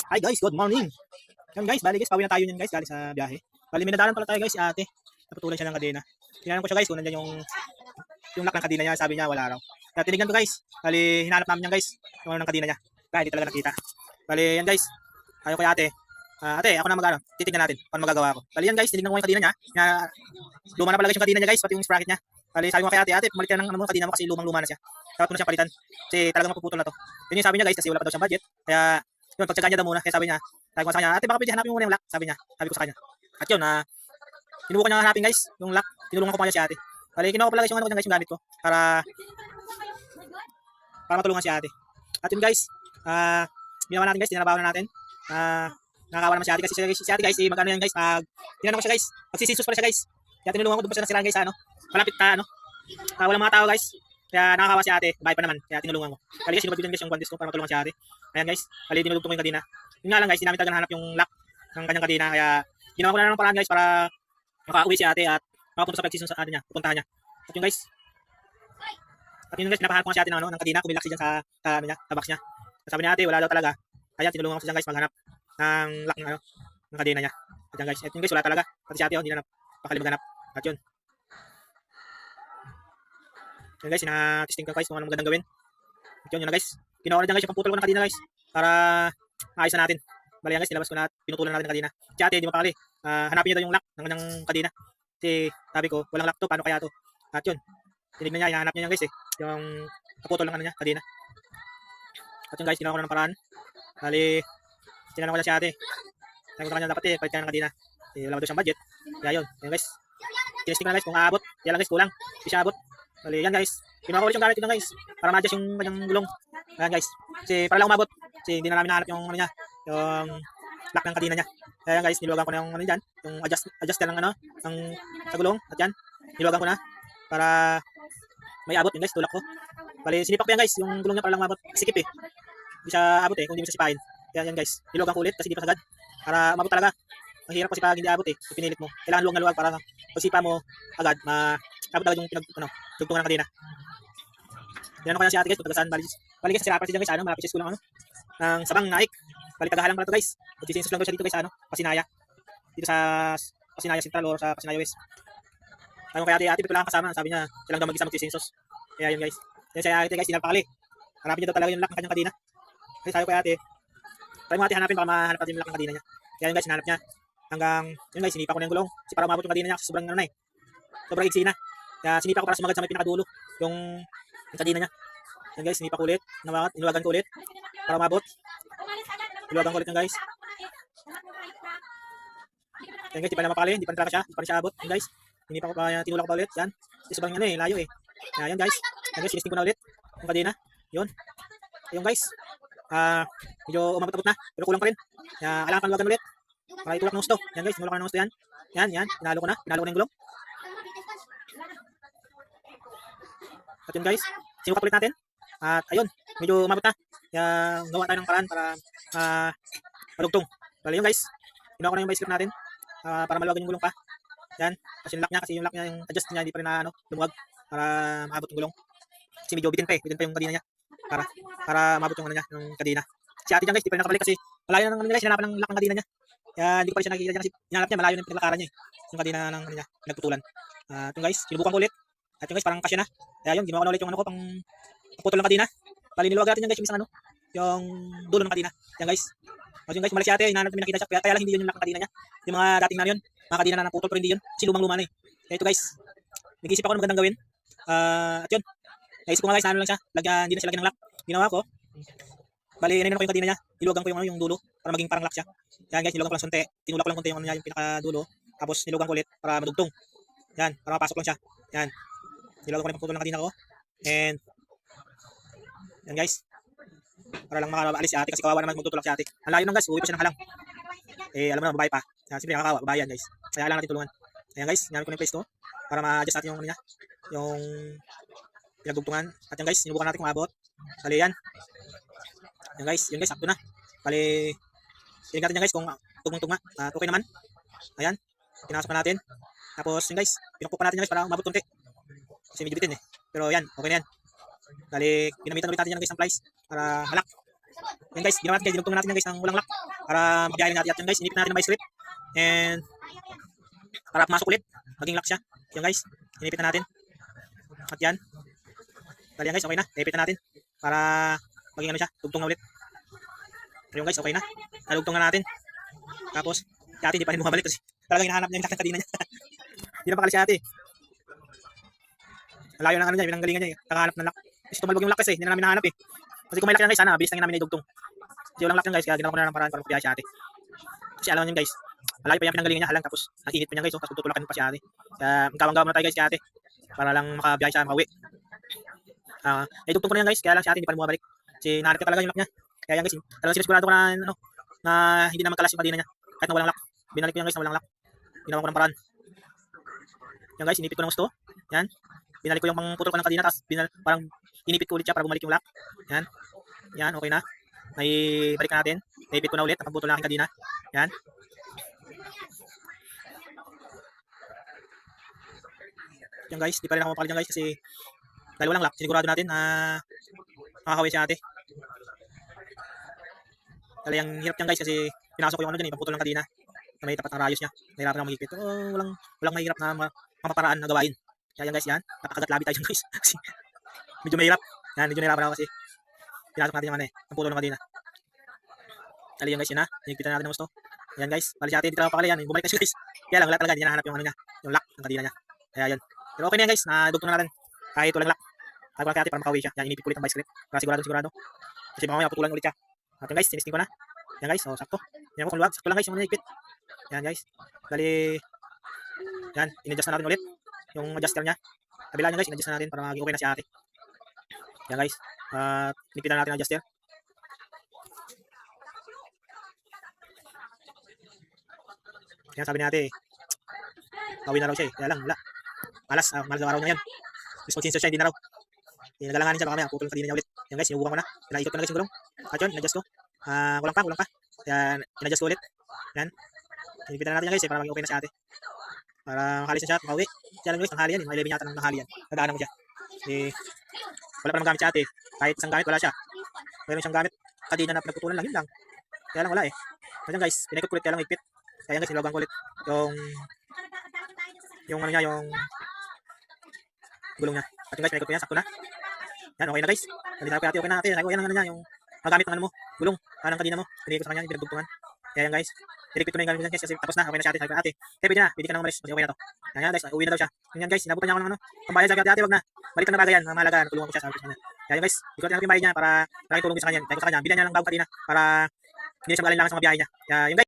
Hi guys, good morning. Yan guys, bali guys, pauwi na tayo niyan guys, galing sa biyahe. Bali may nadaanan pala tayo guys, si ate. Naputulan siya ng kadena. Tinanong ko siya guys kung nandiyan yung lock ng kadena niya, sabi niya wala raw. Kaya tinignan ko guys, bali hinanap namin yan guys, yung ano ng kadena niya. Kaya hindi talaga nakita. Bali yan guys, ayaw kay ate. Ate, ako na magano, titignan natin paano magagawa ko. Bali yan guys, tinignan ko yung kadena niya. Luma na pala guys yung kadena niya guys, pati yung sprocket niya. Bali sabi ko kay ate, ate, pumalit ka ng ano mo kadena mo kasi lumang-luma na siya. Dapat mo na siyang palitan. Kasi talagang mapuputol na to. Yun yung sabi niya guys, kasi wala pa daw siyang budget. Kaya yun, pagtsaga niya daw muna. Kaya sabi ko sa kanya, ate baka pwede hanapin mo muna yung lock. Sabi ko sa kanya. At yun, sinubukan niya hanapin guys, yung lock. Tinulungan ko pa niya si ate. Bali, kinuha ko pala guys yung ano ko guys, yung gamit ko. Para matulungan si ate. At yun guys, ginawa natin guys, tinarabaho na natin. Nakakawa naman si ate kasi si ate guys, mag-ano yan guys, tinanong ko siya guys, magsisinsus pala siya guys. Kaya tinulungan ko, doon pa siya nasiraan guys, malapit walang mga tao guys. Kaya nakakawa si ate, bahay pa naman, kaya tinulungan ko. Bali guys, sinubad guys yung guantes ko para matulungan si ate. Ayan guys, bali dinudugtong ko yung kadena. Yun nga lang guys, hindi namin talaga nahanap yung lock ng kanyang kadena, kaya ginawa ko na lang ng paraan guys para makauwi si ate at makapunta sa pagsisun sa ate niya, pupuntahan niya. At yun guys, pinapahanap ko nga si ate ng kadena, kumilak siya dyan sa box niya. Sabi ni ate, wala daw talaga. Kaya tinulungan ko siya guys maghanap ng lock ng kadena niya. At yan guys, at yun guys, wala talaga. Pati si ate, hindi na napakali maghanap. At yun. Yan guys, sinatesting ko guys kung anong magandang gawin. At yun na guys. Ginawa na dyan guys yung pamputol ko ng kadena guys. Para maayos na natin. Bali yan guys, nilabas ko na at pinutulan na natin ng kadena. Si ate, di mapakali. Hanapin niya daw yung lock ng kanyang kadena. Kasi sabi ko, walang lock to, paano kaya to? At yun, tinignan niya, hinahanap niya yan guys yung naputol ng kadena. At yun guys, ginawa ko na ng paraan. Bali, tinanong ko na si ate. Sabi ko sa kanya, dapat palit ka ng kadena. Wala mo daw siyang budget. Kaya yun, yan guys. Tinesting ko na guys kung aabot. Kaya lang guys, kulang. Hindi siya abot. Bali, yan guys. Ginawa ko ulit yung gamit ko guys. Para ma-adjust yung kanyang gulong. Ayan guys. Kasi para lang umabot. Kasi hindi na namin nahanap yung ano niya. Yung lock ng kadena niya. Kaya yan guys, niluwagan ko na yung ano dyan. Yung adjust ka ng sa gulong. At yan, niluwagan ko na. Para may abot yun guys, tulak ko. Bali, sinipak ko yan guys. Yung gulong niya para lang umabot. Sikip eh. Hindi siya abot eh, kung hindi mo siya sipain. Kaya yan guys, niluwagan ko ulit kasi hindi pa sagad. Para umabot talaga. Ang hirap kasi pag hindi abot eh. Kung pinilit mo. Kailangan luwag na luwag para pag sipa mo agad, abot agad yung dugtungan ng kadena. Yan ko na si ate guys, pagkagasaan bali guys, sila siya guys, malapit sa school ng Sabang Naik. Bali tagahalang pala to guys. Magsisinsos lang daw siya dito guys, Pasinaya. Dito sa Pasinaya Central or sa Pasinaya West. Tanong kay ate, pito lang kasama, sabi niya, silang daw mag-isa magsisinsos. Kaya yun guys. Yan si ate guys, dinapakali. Hanapin niya daw talaga yung lock ng kanyang kadena. Kasi sabi ko kay ate, try mo ate hanapin baka mahanap natin yung lock ng kadena niya. Kaya yun guys, hinanap niya. Hanggang, yun guys, sinipa ko na yung gulong. Kasi para umabot yung kadena niya kasi sobrang sobrang iksi na. Kaya sinipa ko para sumagad sa may pinakadulo yung kadena niya. Yan guys, sinipa ko ulit. Niluwagan ko ulit para umabot. Niluwagan ko ulit yan guys. Yan guys, di pa na mapakali. Di pa na talaga siya. Di pa na siya abot. Yan guys, sinipa ko pa, tinulak ko pa ulit. Yan. Kasi sobrang layo eh. Yan guys. Yan guys, sinisting ko na ulit yung kadena. Yun. Ayun guys. Medyo umabot-abot na. Pero kulang pa rin. Kailangan pang luwagan ulit. Para itulak ng gusto. Yan guys, tinulak ng gusto yan. Yan. Pinalo ko na yung gulong. At yun guys, sinukat ulit natin. At ayun, medyo umabot na. Kaya gawa tayo ng paraan para malugtong. Bali yun guys, ginawa ko na yung bicycle natin para maluwagan yung gulong pa. Yan, kasi yung lock niya, yung adjust niya, hindi pa rin lumuwag para maabot yung gulong. Kasi medyo bitin pa yung kadena niya. Para maabot yung yung kadena. Si ate dyan guys, di pa rin nakabalik kasi malayo na ng guys, hinanapan ng lock ng kadena niya. Kaya hindi ko pa rin siya nakikita dyan kasi hinanap niya, malayo na yung pinaglakaran niya yung kadena ng niya, pinagputulan. Ito guys, sinubukan ko ulit. At yung guys, parang kasya na. Kaya yun, ginawa ko na ulit yung pang putol ng kadena. Bali, niluwag natin yung guys, yung yung dulo ng kadena. Yan guys. At yung guys, mali si ate, hinahanap namin nakita siya. Kaya lang hindi yun yung lock ng kadena niya. Yung mga dating na yun, mga kadena na naputol pero hindi yun. Kasi lumang-luma na eh. Kaya ito guys, nag-iisip ako ng magandang gawin. At yun, naisip ko nga guys, na lang siya. Hindi na siya lagyan ng lock. Ginawa ko. Bali, inayin ko yung kadena niya. Niluwagan ko yung dulo para maging parang lock siya. Yan guys, niluwagan ko lang sunti. Tinulak ko lang konti yung yung pinakadulo. Tapos niluwagan ko ulit para madugtong. Yan, para mapasok lang siya. Yan. Niluwagan ko na yung pagputol ng kadena ko. And yan guys. Para lang makaalis si ate kasi kawawa naman magtutulak si ate. Ang layo nang guys, uwi pa siya ng halang. Alam mo na, babae pa. Siyempre nakakawa, babae yan guys. Kaya lang natin tulungan. Ayan guys, ginamit ko na yung place to para ma-adjust natin yung niya, yung pinagdugtungan. At yan guys, sinubukan natin kung abot. Bali yan. Yan guys, sakto na. Bali, tingnan natin yan guys kung tugmong-tugma. Okay naman. Ayan, pinasok na natin. Tapos yan guys, pinukpok pa natin yan guys para umabot konti. Kasi medyo bitin eh. Pero yan, okay na yan. Bali, ginamitan ulit natin yan guys ng plies para halak. Yan guys, ginawa natin guys, dinugtong natin yan guys ng walang lock para mabiyahin natin at yan guys, inipit natin ng vice grip. And para pumasok ulit, maging lock siya. Yan guys, inipit na natin. At yan. Dali yan guys, okay na. Inipit na natin para maging ano siya, tugtong na ulit. So yun guys, okay na. Nalugtong na natin. Tapos, si ate hindi pa rin bumabalik kasi talagang hinahanap niya yung lock kanina niya. Hindi na pakali si ate. Malayo ng ano niya, pinanggalingan niya. Nakahanap ng lock. Kasi tumalbog yung lock kasi, hindi na namin nahanap eh. Kasi kung may lock yan guys, sana bilis na namin naidugtong. Kasi walang lock yan guys, kaya ginawa ko na ng paraan para magbiyahe si ate. Kasi alam niyo guys, malayo pa yung pinanggalingan niya, halang tapos nakinit pa niya guys, tapos tutulakan pa si ate. Kaya magkawang-gawa muna tayo guys si ate para lang makabiyahe siya, makauwi. Naidugtong ko na yan guys, kaya lang si ate hindi pa rin bumabalik. Kasi nahanap ko talaga yung lock niya. Kaya yan guys, talagang sinisigurado ko na ano, na hindi na magkalas yung kadena niya. Kahit na walang lock. Binalik ko yan guys na walang lock. Ginawa ko ng paraan. Yan guys, inipit ko ng gusto. Yan. Binalik ko yung pangputol ko ng kadena, tapos parang inipit ko ulit siya para bumalik yung lock. Yan. Yan, okay na. Naibalik na natin. Naipit ko na ulit, napagputol na aking kadena. Yan. Yan guys, di pa rin ako mapakali dyan guys kasi dahil walang lock, sinigurado natin na makakawin si ate. Dahil yung hirap niyan guys kasi pinasok ko yung ano dyan, pangputol ng kadena na may tapat ng rayos niya. Nahirapan ako magigpit. Pero walang mahirap na mapaparaan na gawain. Kaya yan guys, yan. Napakagatlabi tayo dyan guys. Kasi medyo mahirap. Yan, medyo nahirapan ako kasi pinasok natin yung ano eh, pangputol ng kadena. Dali yan guys, yun ha. Hinigpitan natin ng gusto. Yan guys, bali si ate, hindi talaga pakali yan. Bumalik na siya guys. Kaya lang, wala talaga, hindi nahanap yung ano niya, yung lock ng kadena niya. Kaya yan. Pero okay na yan guys, nadugtong na natin. Kahit walang lock. Tago lang kay ate para makauwi siya. Yan, inipit ko ulit ang vice grip. Para sigurado. Kasi mamaya putulan ulit siya. At yan guys, sinisting ko na. Yan guys, so sakto. Yan ko kung luwag, sakto lang guys, yung hinigpit. Yan guys. Bali, yan, in-adjust na natin ulit. Yung adjuster niya. Kabila niya guys, in-adjust na natin para maging okay na si ate. Yan guys. At inipitan natin ang adjuster. Yan sabi ni ate, gawin na raw siya eh. Kaya lang, wala. Malas daw araw niya yan. Mas mag-sensor siya, hindi na raw. Nagalanganin siya, baka may putol yung kadena niya ulit. Yan guys, sinubukan ko na. Pinaikot ko na guys yung gulong. At yun, in-adjust ko. Kulang pa. Kaya in-adjust ko ulit. Yan. Inipitan na natin yan guys eh, para maging okay na si ate. Para makalis na siya at makauwi. Siya lang guys, tanghali yan eh. Mga 11 yata ng tanghali yan. Nadaanan mo siya. Eh, wala pa namang gamit si ate. Kahit isang gamit, wala siya. Mayroon siyang gamit. Kadena na pinagputulan lang, yun lang. Kaya lang wala eh. Kaya guys, pinaikot ko ulit, kaya lang higpit. Kaya guys, nilawagan ko ulit yung ano niya, yung gulong niya. At yung guys, pinaikot ko yan, sakto na. Yan, okay na guys. Nandito na ate, okay na ate. Yan ang ano niya, yung magamit ng ano mo, gulong. Parang kadena mo. Pinaikot sa kanya, yung pinagdugtungan. Kaya yan guys, pinigpit ko na yung gamit niya kasi tapos na, okay na si ate. Sabi ko, ate, kaya pwede ka nang umalis kasi okay na to. Yan guys, uwi na daw siya. Yan guys, inabutan niya ako ng ano, pambayad. Sabi ko, ate, wag na. Balikan na bagay yan, mahalaga, natulungan ko siya, sabi ko sa kanya. Kaya guys, ikaw tinanong yung bayad niya para malaking tulong din sa kanya. Kaya ko sa kanya, bilhan niya ng bagong kadena para hindi siya mag-alinlangan sa mga biyahe niya. Kaya yung guys,